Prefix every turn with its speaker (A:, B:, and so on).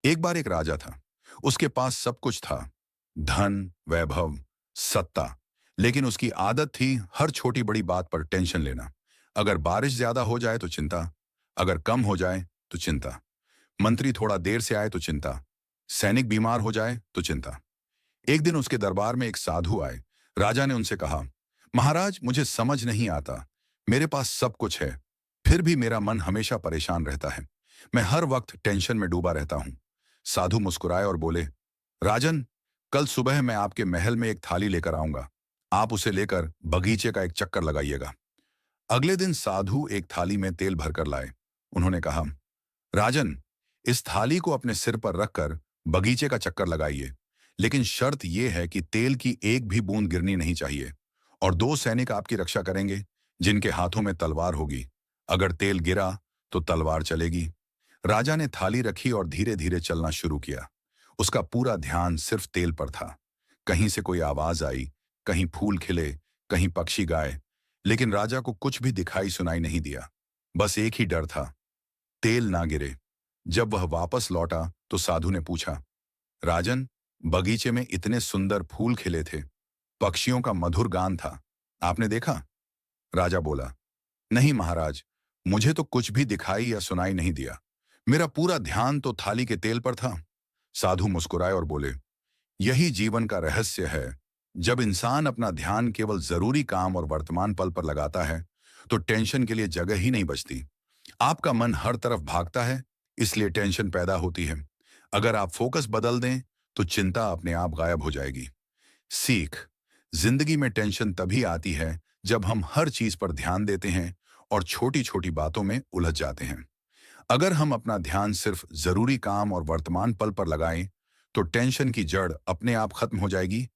A: एक बार एक राजा था। उसके पास सब कुछ था, धन, वैभव, सत्ता। लेकिन उसकी आदत थी हर छोटी बड़ी बात पर टेंशन लेना। अगर बारिश ज्यादा हो जाए तो चिंता, अगर कम हो जाए तो चिंता, मंत्री थोड़ा देर से आए तो चिंता, सैनिक बीमार हो जाए तो चिंता। एक दिन उसके दरबार में एक साधु आए। राजा ने उनसे कहा, महाराज, मुझे समझ नहीं आता, मेरे पास सब कुछ है, फिर भी मेरा मन हमेशा परेशान रहता है। मैं हर वक्त टेंशन में डूबा रहता हूं। साधु मुस्कुराए और बोले, राजन, कल सुबह मैं आपके महल में एक थाली लेकर आऊंगा। आप उसे लेकर बगीचे का एक चक्कर लगाइएगा। अगले दिन साधु एक थाली में तेल भरकर लाए। उन्होंने कहा, राजन, इस थाली को अपने सिर पर रखकर बगीचे का चक्कर लगाइए, लेकिन शर्त यह है कि तेल की एक भी बूंद गिरनी नहीं चाहिए, और दो सैनिक आपकी रक्षा करेंगे जिनके हाथों में तलवार होगी। अगर तेल गिरा तो तलवार चलेगी। राजा ने थाली रखी और धीरे धीरे चलना शुरू किया। उसका पूरा ध्यान सिर्फ तेल पर था। कहीं से कोई आवाज आई, कहीं फूल खिले, कहीं पक्षी गाए, लेकिन राजा को कुछ भी दिखाई सुनाई नहीं दिया। बस एक ही डर था, तेल ना गिरे। जब वह वापस लौटा तो साधु ने पूछा, राजन, बगीचे में इतने सुंदर फूल खिले थे, पक्षियों का मधुर गान था, आपने देखा? राजा बोला, नहीं महाराज, मुझे तो कुछ भी दिखाई या सुनाई नहीं दिया। मेरा पूरा ध्यान तो थाली के तेल पर था। साधु मुस्कुराए और बोले, यही जीवन का रहस्य है। जब इंसान अपना ध्यान केवल जरूरी काम और वर्तमान पल पर लगाता है तो टेंशन के लिए जगह ही नहीं बचती। आपका मन हर तरफ भागता है, इसलिए टेंशन पैदा होती है। अगर आप फोकस बदल दें तो चिंता अपने आप गायब हो जाएगी। सीख, जिंदगी में टेंशन तभी आती है जब हम हर चीज पर ध्यान देते हैं और छोटी छोटी बातों में उलझ जाते हैं। अगर हम अपना ध्यान सिर्फ जरूरी काम और वर्तमान पल पर लगाएं तो टेंशन की जड़ अपने आप खत्म हो जाएगी